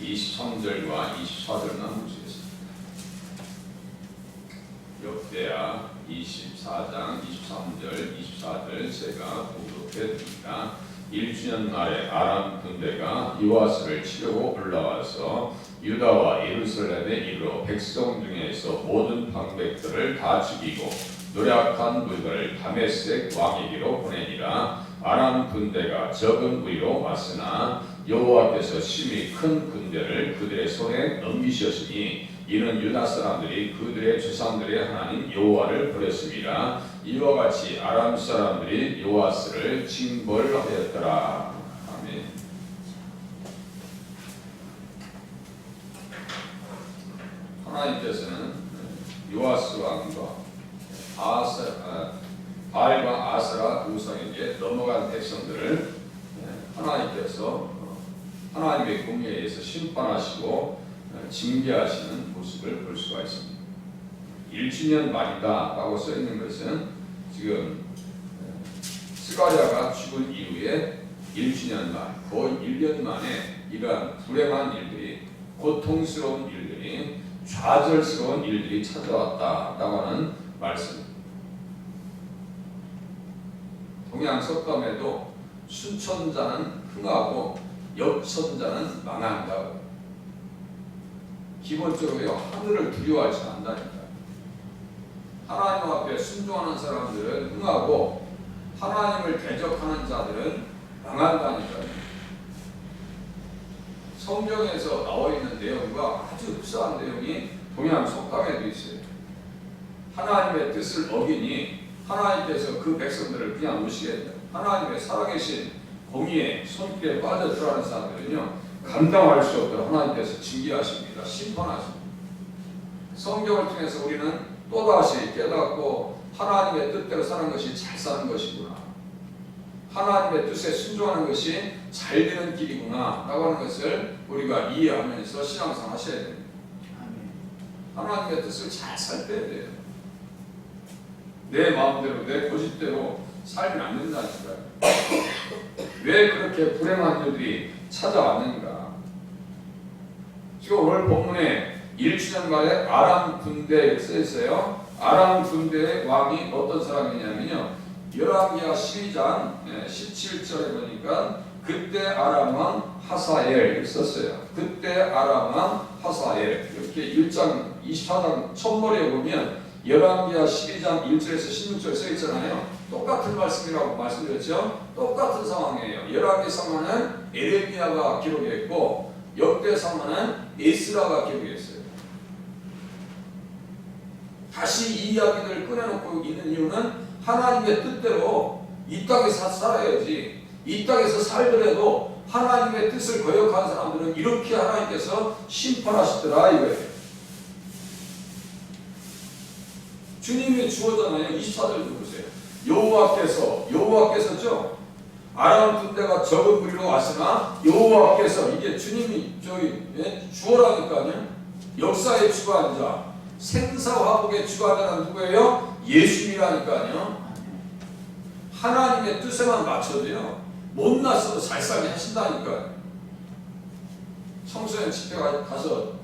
23절과 24절만 보시겠습니다. 역대하 24장 23절 24절 제가 봉독해 드립니다. 1주년 말에 아람 군대가 요아스를 치려고 올라와서 유다와 예루살렘에 이르러 백성 중에서 모든 방백들을 다 죽이고 노략한 물건을 다메섹 왕에게로 보내니라. 아람 군대가 적은 무리로 왔으나 여호와께서 심히 큰 군대를 그들의 손에 넘기셨으니 이는 유다 사람들이 그들의 조상들의 하나님 여호와를 버렸습니다. 이와 같이 아람 사람들이 요아스를 징벌하였더라. 아멘. 하나님께서는 요아스 왕과 바알과 아세라 우상에게 넘어간 백성들을 하나님께서 하나님의 공의에 의해서 심판하시고 징계하시는 모습을 볼 수가 있습니다. 1주년 말이다 라고 써 있는 것은 지금 스가랴가 죽은 이후에 1주년 말, 거의 1년 만에 이러한 불행한 일들이, 고통스러운 일들이, 좌절스러운 일들이 찾아왔다라고 하는 말씀입니다. 동양 석감에도 순천자는 흥하고 역천자는 망한다고. 기본적으로 하늘을 두려워하지 않는다니까요. 하나님 앞에 순종하는 사람들은 흥하고 하나님을 대적하는 자들은 망한다니까요. 성경에서 나와 있는 내용과 아주 흡사한 내용이 동양 속담에도 있어요. 하나님의 뜻을 어기니 하나님께서 그 백성들을 그냥 무시했다. 하나님의 살아계신 공의의 손길에 빠져들어가는 사람들은요, 감당할 수 없도록 하나님께서 징계하십니다. 심판하십니다. 성경을 통해서 우리는 또다시 깨닫고 하나님의 뜻대로 사는 것이 잘 사는 것이구나, 하나님의 뜻에 순종하는 것이 잘 되는 길이구나 라고 하는 것을 우리가 이해하면서 신앙생활 하셔야 됩니다. 하나님의 뜻을 잘 살펴야 돼요. 내 마음대로 내 고집대로 살면 안 된다니까요. 왜 그렇게 불행한 일들이 찾아왔는가? 지금 오늘 본문에 1주년 말에 아람 군대에 써 있어요. 아람 군대의 왕이 어떤 사람이냐면요, 열왕기하 12장 17절에 보니까 그때 아람 왕 하사엘 썼어요. 그때 아람 왕 하사엘. 이렇게 1장 24장 첫머리에 보면 열왕기하 12장 1절에서 16절 써 있잖아요. 똑같은 말씀이라고 말씀드렸죠. 똑같은 상황이에요. 열왕기상은 에레미야가 기록했고 역대상은 에스라가 기록했어요. 다시 이 이야기를 꺼내놓고 있는 이유는 하나님의 뜻대로 이 땅에서 살아야지. 이 땅에서 살더라도 하나님의 뜻을 거역한 사람들은 이렇게 하나님께서 심판하시더라 이거예요. 주님이 주어잖아요. 24절도 보세요. 여호와께서죠. 아람 군대가 적은 무리로 왔으나 여호와께서, 이게 주님이 주어라니까요. 역사의 주관자, 자, 생사화복의 주관자는 누구예요? 예수님이라니까요. 하나님의 뜻에만 맞춰도요, 못났어도 잘 살게 하신다니까요. 청소년 집회 가서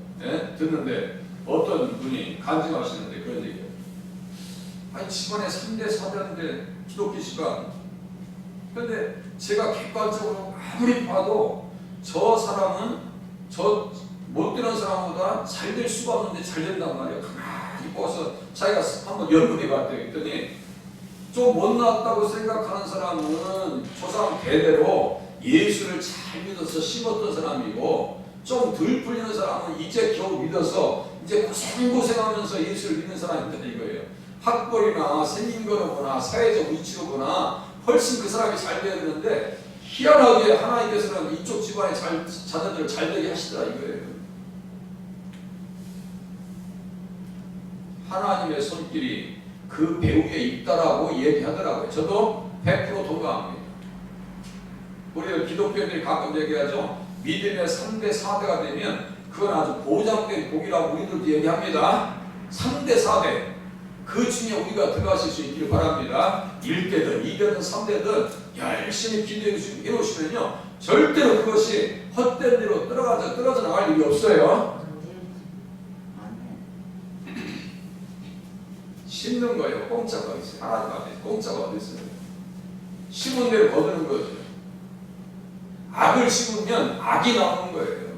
듣는데 어떤 분이 간증하시는데 그런 얘기예요. 아니, 집안에 3대 4대인데 기독교 집안. 그런데 제가 객관적으로 아무리 봐도 저 사람은 저 못 되는 사람보다 잘 될 수가 없는데 잘 된단 말이에요. 가만히 보고서 자기가 한번 연구해 봤대요. 했더니 좀 못났다고 생각하는 사람은 저 사람 대대로 예수를 잘 믿어서 심었던 사람이고, 좀 덜 풀리는 사람은 이제 겨우 믿어서 이제 고생하면서 예수를 믿는 사람이다 이거예요. 학벌이나 생긴 거로 보나 사회적 위치로 보나 훨씬 그 사람이 잘 돼야 되는데, 희한하게 하나님께서는 이쪽 집안의 자녀들을 잘 되게 하시더라 이거예요. 하나님의 손길이 그 배후에 있다라고 얘기하더라고요. 저도 100% 동감합니다. 우리 기독교인들이 가끔 얘기하죠. 믿음의 3대 4대가 되면 그건 아주 보장된 복이라고 우리들도 얘기합니다. 3대 4대. 그 중에 우리가 들어가실 수 있기를 바랍니다. 1대든 2대든 3대든 열심히 기도해 주시면요, 절대로 그것이 헛된 일로 떨어져 나갈 일이 없어요. 심는 거예요. 공짜가 있어요. 하나님 앞에 공짜가 어디 있어요? 심은 대로 거두는 거죠. 악을 심으면 악이 나오는 거예요.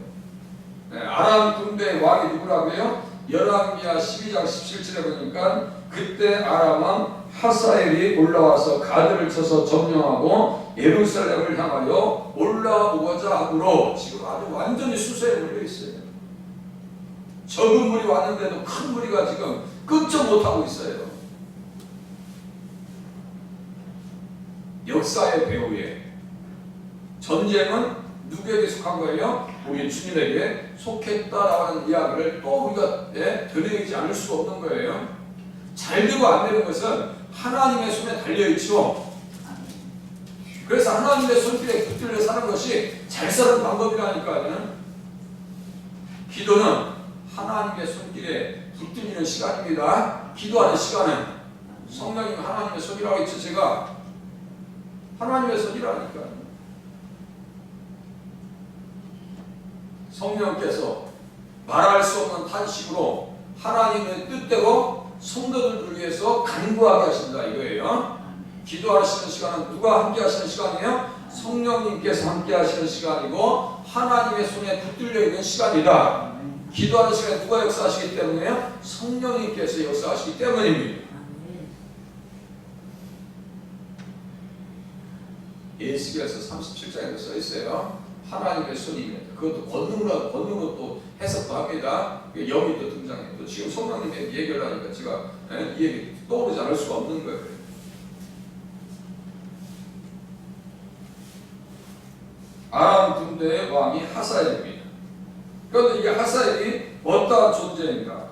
네, 아람 군대의 왕이 누구라고요? 열왕기하 12장 17절에 보니까 그때 아람 왕 하사엘이 올라와서 가드를 쳐서 점령하고 예루살렘을 향하여 올라오고자 하므로 지금 아주 완전히 수세에 몰려 있어요. 적은 물이 왔는데도 큰 무리가 지금 끄쩍 못하고 있어요. 역사의 배후에 전쟁은 누구에게 속한 거예요? 우리 주님에게 속했다라는 이야기를 또 우리가 되뇌이지 않을 수가 없는 거예요. 잘 되고 안 되는 것은 하나님의 손에 달려있죠. 그래서 하나님의 손길에 붙들려 사는 것이 잘 사는 방법이라니까요. 기도는 하나님의 손길에 붙들리는 시간입니다. 기도하는 시간은 성령님 하나님의 손이라고 했죠. 제가 하나님의 손이라니까요. 성령께서 말할 수 없는 탄식으로 하나님의 뜻대로 성도들을 위해서 간구하게 하신다 이거예요. 기도하시는 시간은 누가 함께 하시는 시간이에요? 성령님께서 함께 하시는 시간이고 하나님의 손에 붙들려 있는 시간이다. 기도하는 시간에 누가 역사하시기 때문에요? 성령님께서 역사하시기 때문입니다. 예수께서 37장에도 써 있어요. 하나님의 손입니다. 그것도 권능으로 또 해석도 합니다. 영이 또 등장해요. 또 지금 성령님이 얘기를 하니까 제가 이 얘기 떠오르지 않을 수가 없는 거예요. 아람 군대의 왕이 하사엘입니다. 그런데 이게 하사엘이 어떠한 존재인가?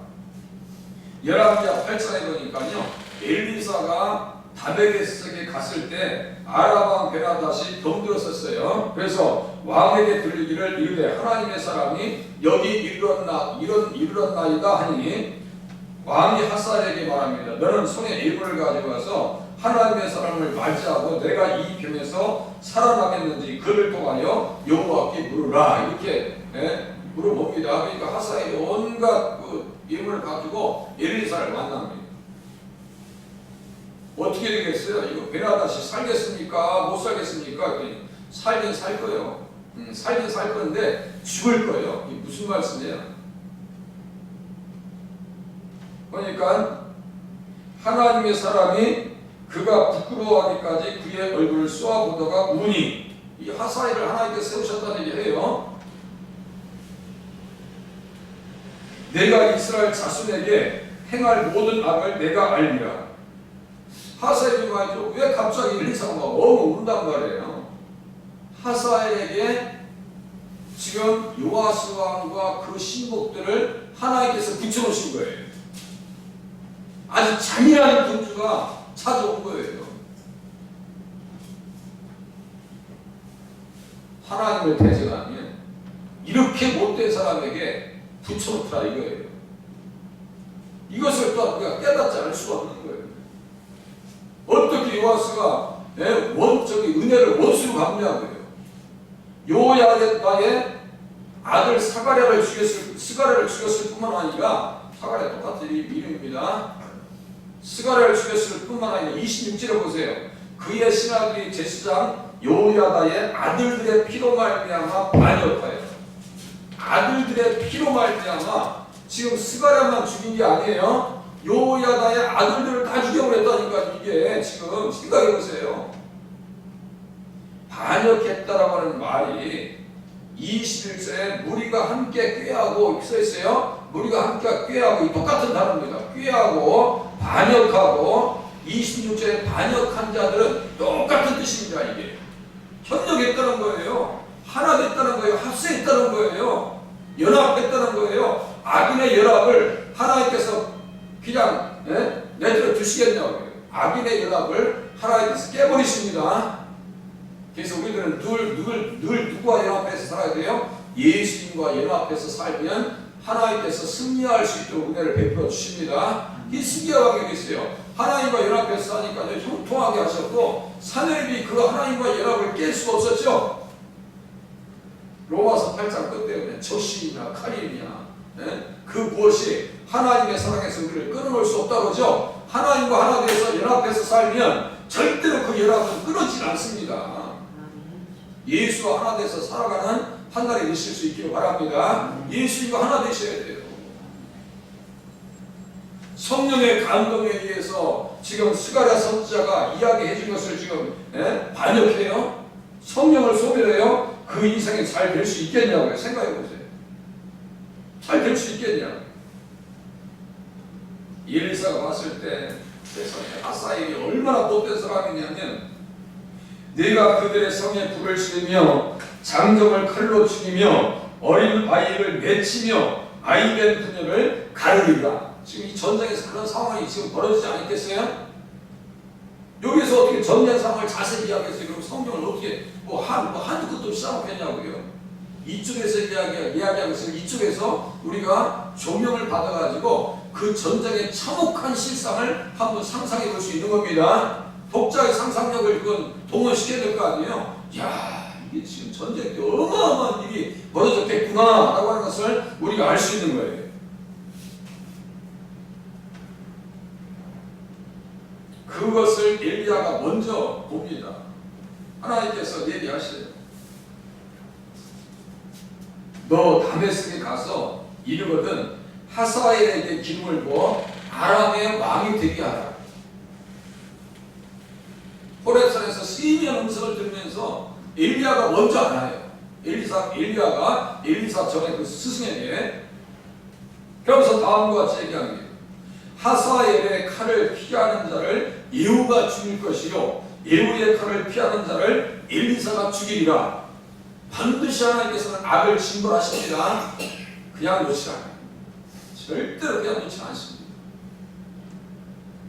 열왕기하 8장에 보니까요. 엘리사가 다메섹에 갔을 때 아람 왕 베나닷이 병들었었어요. 그래서 왕에게 들리기를 이르되 하나님의 사람이 여기 이르렀나이다 하니 왕이 하사엘에게 말합니다. 너는 손에 일부를 가지고 와서 하나님의 사람을 맞이하고 내가 이 병에서 살아나겠는지 그를 통하여 여호와께 물으라 이렇게 물어봅니다. 그러니까 하사엘이 온갖 그 일부를 가지고 엘리사를 만납니다. 어떻게 되겠어요? 이거 베나닷이 살겠습니까? 못 살겠습니까? 살긴 살 거예요. 살긴 살 건데 죽을 거예요. 이게 무슨 말씀이에요? 그러니까 하나님의 사람이 그가 부끄러워하기까지 그의 얼굴을 쏘아보다가 우니 이 하사엘을 하나님께서 세우셨다는 얘기예요. 내가 이스라엘 자손에게 행할 모든 악을 내가 알리라. 하사엘이 말이죠. 왜 갑자기 엘리사가 막 운단 말이에요. 하사엘에게 지금 요아스 왕과 그 신복들을 하나님께서 붙여놓으신 거예요. 아주 잔인한 군주가 찾아온 거예요. 하나님을 대적하면 이렇게 못된 사람에게 붙여놓더라 이거예요. 이것을 또 우리가 깨닫지 않을 수가 없는 거예요. 어떻게 요아스가 은혜를 원수로 갚냐고요. 요야다의 아들 스가랴를 죽였을 뿐만 아니라 스가랴 똑같은 이름입니다. 스가랴를 죽였을 뿐만 아니라 26절에 보세요. 그의 신하들이 제사장 요야다의 아들들의 피로 말미암아 반역하여 아들들의 피로 말미암아 지금 스가랴만 죽인 게 아니에요. 요야다의 아들들을 다 죽여버렸다니까. 이게 지금 생각해보세요. 반역했다라고 하는 말이 21절에 무리가 함께 꾀하고 써있어요. 무리가 함께 꾀하고 똑같은 단어입니다. 꾀하고 반역하고 26절에 반역한 자들은 똑같은 뜻입니다. 이게 협력했다는 거예요. 하나 됐다는 거예요. 합세했다는 거예요. 연합했다는 거예요. 악인의 연합을 하나님께서 그냥 내버려 두시겠냐고요. 악인의 연합을 하나님께서 깨버리십니다. 그래서 우리들은 늘 누구와 연합해서 살아야 돼요? 예수님과 연합해서 살면 하나님께서 승리할 수 있도록 은혜를 베풀어 주십니다. 이 승리하게 됐어요. 하나님과 연합해서 사니까 형통하게 하셨고 사내립이 그 하나님과 연합을 깰 수가 없었죠. 로마서 8장 끝에 보면 저시이냐 칼이냐 그 무엇이 하나님의 사랑에서 우리를 끊어놓을 수 없다고 그러죠. 하나님과 하나 되어서 연합해서 살면 절대로 그 연합은 끊어지지 않습니다. 예수와 하나 돼서 살아가는 한 날이 되실 수 있기를 바랍니다. 예수님과 하나 되셔야 돼요. 성령의 감동에 의해서 지금 스가랴 선지자가 이야기해 준 것을 지금 반역해요? 성령을 소멸해요? 그 인생이 잘 될 수 있겠냐고요. 생각해 보세요. 잘 될 수 있겠냐? 엘리사가 봤을 때 세상에 하사엘이 얼마나 못된 사람이냐면 내가 그들의 성에 불을 지르며 장정을 칼로 죽이며 어린 아이를 맺히며 아이된 부녀를 가르리라. 지금 이 전쟁에서 그런 상황이 지금 벌어지지 않겠어요? 여기서 어떻게 전쟁 상황을 자세히 이야기했어요? 그럼 성경을 어떻게 한두 끝도 없이 써놓겠냐고요? 이쪽에서 이야기하고 있으면 이쪽에서 우리가 조명을 받아가지고 그 전쟁의 참혹한 실상을 한번 상상해 볼 수 있는 겁니다. 독자의 상상력을 그건 동원시켜야 될 거 아니에요? 야, 이게 지금 전쟁 때 어마어마한 일이 벌어졌겠구나 라고 하는 것을 우리가 알 수 있는 거예요. 그것을 엘리야가 먼저 봅니다. 하나님께서 얘기하시죠. 너 다메섹에 가서 이르거든 하사엘에게 기름을 부어 아람의 왕이 되게 하라. 호렙산에서 시인의 음성을 들으면서 엘리야가 먼저 알아요. 엘리야가 엘리사 전에 그 스승에게 그러면서 다음과 같이 얘기합니다. 하사엘의 칼을 피하는 자를 예후가 죽일 것이요 예후의 칼을 피하는 자를 엘리사가 죽이리라. 반드시 하나님께서는 악을 징벌하십니다. 그냥 놓지 않아요. 절대로 그냥 놓지 않습니다.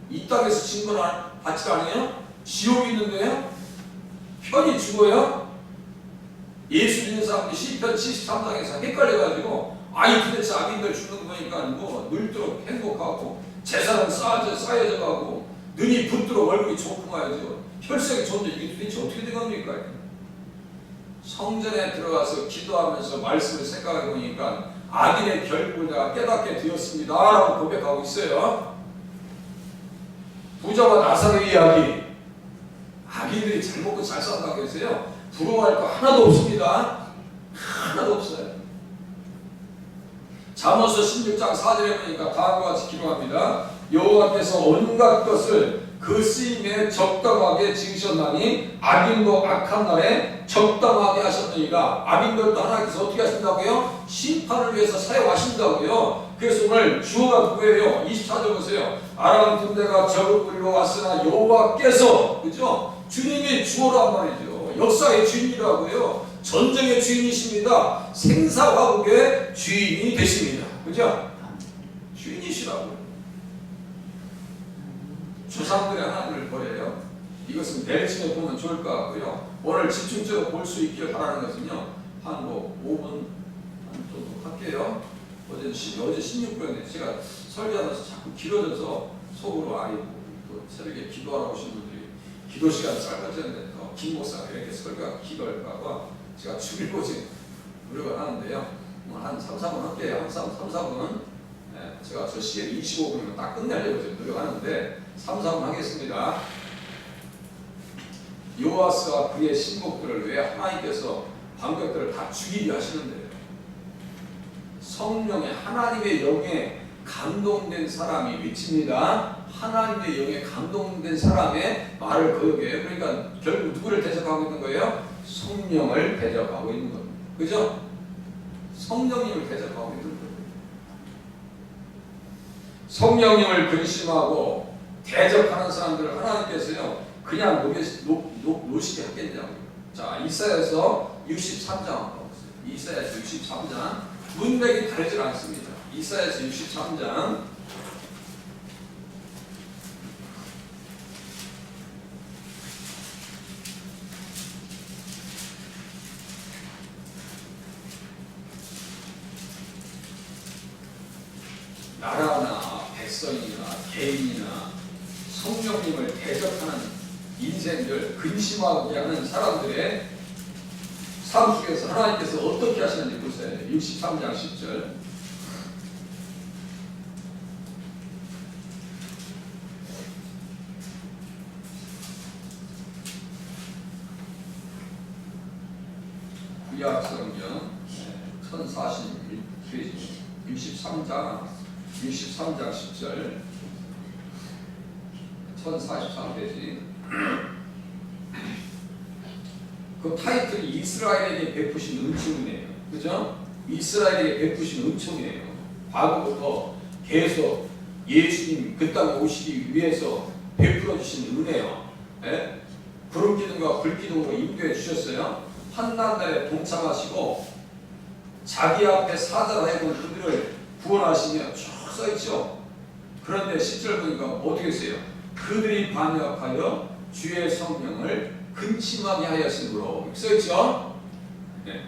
이 땅에서 징벌 받지 않아요? 지옥이 있는데요? 편히 죽어요? 예수 믿는 사람들이 시편 73장에서 헷갈려가지고 도대체 악인들 죽는 거 보니까 늘도록 행복하고 재산은 쌓여져 가고 눈이 붙도록 얼굴이 조금하여져 혈색이 점점 이게 도대체 어떻게 된 겁니까? 성전에 들어가서 기도하면서 말씀을 생각해 보니까 악인의 결국을 내가 깨닫게 되었습니다 라고 고백하고 있어요. 부자와 나사로의 이야기, 악인들이 잘 먹고 잘 산다고 해서요 부러워할 거 하나도 없습니다. 하나도 없어요. 잠언서 16장 4절에 보니까 다음과 같이 기록합니다. 여호와께서 온갖 것을 그 쓰임에 적당하게 지으셨나니 악인도 악한 날에 적당하게 하셨느니라. 악인들도 하나님께서 어떻게 하신다고요? 심판을 위해서 사용하신다고요. 그래서 오늘 주어가 누구예요? 24절 보세요. 아람 군대가 적을 끌러 왔으나 여호와께서, 그죠? 주님이 주어란 말이죠. 역사의 주인이라고요. 전쟁의 주인이십니다. 생사화국의 주인이 되십니다. 그죠? 주인이시라고요. 조상들의 하나님을 버려요. 이것은 내일쯤에 보면 좋을 것 같고요. 오늘 집중적으로 볼 수 있기를 바라는 것은요. 한 5분 정도 할게요. 어제 16분에 제가 설교하면서 자꾸 길어져서 속으로 또 새벽에 기도하러 오신 분들이 기도 시간 짧아졌는데 더 김 목사가 이렇게 설교가 기도할까봐 제가 줄이고 지금 노력을 하는데요. 한 3, 4분 할게요. 한 3, 4분. 제가 저 시계 25분이면 딱 끝내려고 지금 노력하는데 3, 4분 하겠습니다. 요아스와 그의 신복들을 왜 하나님께서 방백들을 다 죽이게 하시는데요. 성령의 하나님의 영에 감동된 사람이 외칩니다. 하나님의 영에 감동된 사람의 말을 거역해요. 그러니까 결국 누구를 대적하고 있는 거예요? 성령을 대적하고 있는 겁니다. 그죠? 성령님을 대적하고 있는 거예요. 성령님을 근심하고 대적하는 사람들을 하나님께서요 그냥 노시게 하겠냐고요. 자, 이사야서 63장 보세요. 이사야서 63장 문맥이 다르지 않습니다. 이사야서 63장 나라나 백성이나 개인이나 성령님을 대적하는 인생들, 근심하게 하는 사람들의 삶 속에서 하나님께서 어떻게 하시는지 보세요. 63장 10절. 구약성경 1041페이지 63장 10절 1043페이지. 그 타이틀이 이스라엘에게 베푸신 은총이에요. 그죠? 이스라엘에게 베푸신 은총이에요. 과거부터 계속 예수님 그 땅에 오시기 위해서 베풀어 주신 은혜요. 예? 구름 기둥과 불 기둥으로 인도해 주셨어요. 환난날에 동참하시고 자기 앞에 사자하여금 그들을 구원하시며 쭉 써있죠. 그런데 10절 보니까 어떻게 써요? 그들이 반역하여 주의 성령을 근심하게 하였으므로 써있죠. 네.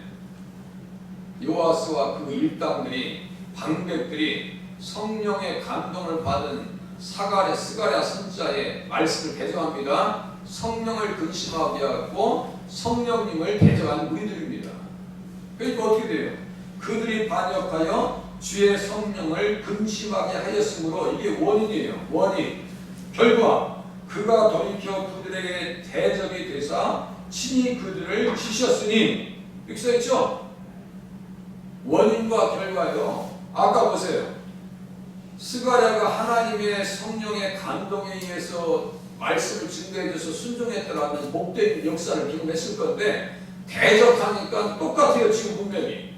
요아스와 그 일당들이 방백들이 성령의 감동을 받은 스가랴 선지자의 말씀을 대적합니다. 성령을 근심하게 하고 성령님을 대적한 우리들입니다. 그러니까 어떻게 돼요? 그들이 반역하여 주의 성령을 근심하게 하였으므로 이게 원인이에요. 원인. 결과 그가 돌이켜 그들에게 대적이 되사 친히 그들을 치셨으니 이렇게 써있죠? 원인과 결과요. 아까 보세요. 스가랴가 하나님의 성령의 감동에 의해서 말씀을 증거해줘서 순종했다라는 복된 역사를 경험했을 건데 대적하니까 똑같아요. 지금 분명히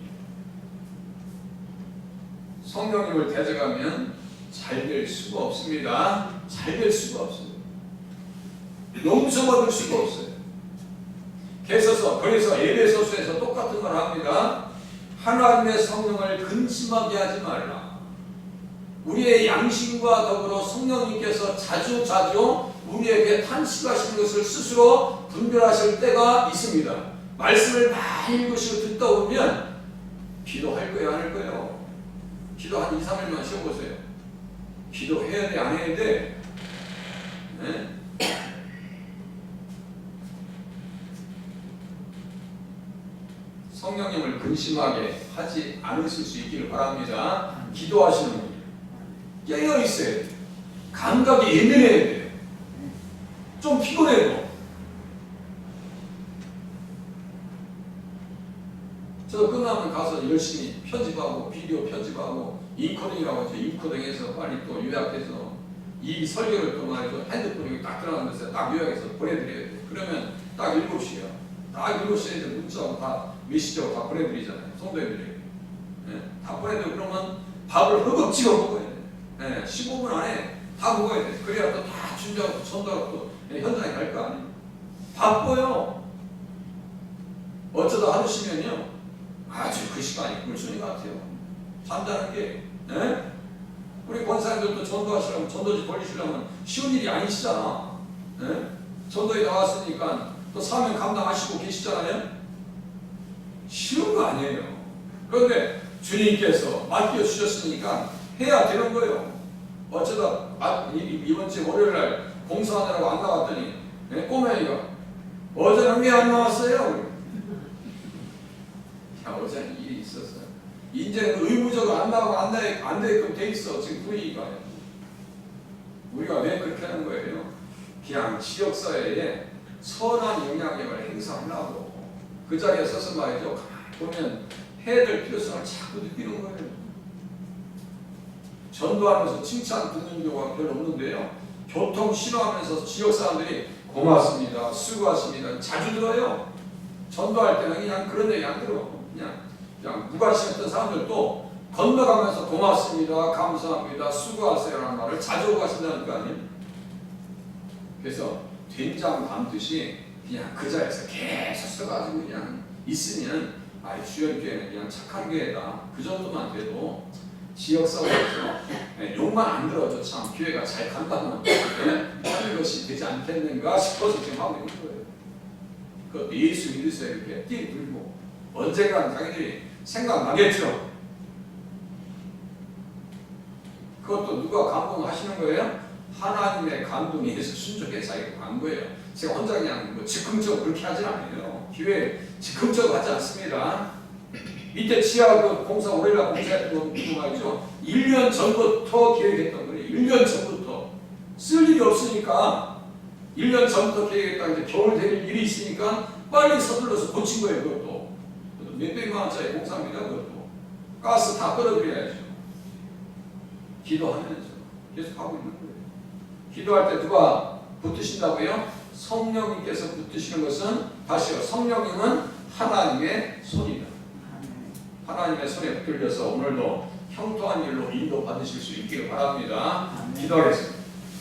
성령님을 대적하면 잘 될 수가 없습니다. 잘 될 수가 없어요. 용서받을 수가 없어요. 그래서 에베소서에서 똑같은 걸 합니다. 하나님의 성령을 근심하게 하지 말라. 우리의 양심과 더불어 성령님께서 자주 우리에게 탄식하시는 것을 스스로 분별하실 때가 있습니다. 말씀을 많이 읽으시고 듣다 보면 기도할 거예요, 안 할 거예요? 기도 한 2, 3일만 쉬어보세요. 기도해야 돼, 안 해야 돼? 네? 성령님을 근심하게 하지 않으실 수 있기를 바랍니다. 기도하시는 분이 깨어 있어야 돼요. 감각이 예민해야 돼요. 좀 피곤해도. 저도 끝나면 가서 열심히 편집하고 비디오 편집하고 인코딩이라고 하죠. 인코딩해서 빨리 또 요약해서 이 설교를 또 말이죠. 핸드폰에 딱 들어가는 데서 딱 요약해서 보내드려야 돼요. 그러면 딱 7시야. 딱 7시에 문자하고 다 메시지하고 다 보내드리잖아요. 성도님들에게. 네? 다 보내드리고 그러면 밥을 허겁지겁 먹어야 돼. 네? 15분 안에 다 먹어야 돼. 그래야 또 다 준비하고 전달하고 또 현장에 갈 거 아니에요. 바빠요. 어쩌다 하루 쉬면요. 아주 그 시간이 꿀순이 같아요. 잠자는 게. 네? 우리 권사님들도 전도하시려면 전도지 벌리시려면 쉬운 일이 아니시잖아. 네? 전도에 나왔으니까 또 사명 감당하시고 계시잖아요. 쉬운 거 아니에요. 그런데 주님께서 맡겨주셨으니까 해야 되는 거예요. 어쩌다 이번 주 월요일날 공사하느라고 안 나왔더니 꼬맹이가 어제는 왜 안 나왔어요? 야, 어제는 일이 있었어요. 이제는 의무적으로 안 나오고 안 되게끔 돼 있어. 지금 분위기가. 우리가 왜 그렇게 하는 거예요? 그냥 지역사회에 선한 영향력을 행사하려고 그 자리에 서서 말이죠. 가만히 보면 해야 될 필요성을 자꾸 느끼는 거예요. 전도하면서 칭찬 듣는 경우가 별로 없는데요. 교통 싫어하면서 지역 사람들이 고맙습니다, 수고하십니다 자주 들어요. 전도할 때는 그냥 그런 얘기 안 들어. 그냥 무관심했던 사람들도 건너가면서 고맙습니다, 감사합니다, 수고하세요라는 말을 자주 하고 가신다는 거 아니에요? 그래서 된장 담듯이 그냥 그 자리에서 계속 써가지고 그냥 있으면 주연교회는 그냥 착한 교회다. 그 정도만 돼도 지역사회에서 욕만 안 들어도 참 교회가 잘 간다는 하는 것이 되지 않겠는가 싶어서 지금 하고 있는 거예요. 그 예수 믿으세요 이렇게 띠 불고 언젠간 자기들이 생각나겠죠. 그것도 누가 감동하시는 거예요? 하나님의 감동에 의해서 순종해서 자기가 간 거예요. 제가 혼자 그냥 즉흥적으로 그렇게 하진 않아요. 기회 즉흥적으로 하지 않습니다. 밑에 지하 그 공사 오레라 공사했던 거 말이죠. 1년 전부터 계획했던 거예요. 1년 전부터 쓸 일이 없으니까 1년 전부터 계획했다. 이제 겨울 될 일이 있으니까 빨리 서둘러서 고친 거예요. 그것도 몇백만 원짜리 공사입니다. 그것도 가스 다 끌어들여야죠. 기도하면서 계속 하고 있는 거예요. 기도할 때 누가 붙드신다고요? 성령님께서 붙드시는 것은 다시요. 성령님은 하나님의 손이다. 하나님의 손에 붙들려서 오늘도 형통한 일로 인도 받으실 수 있기를 바랍니다. 기도하겠습니다.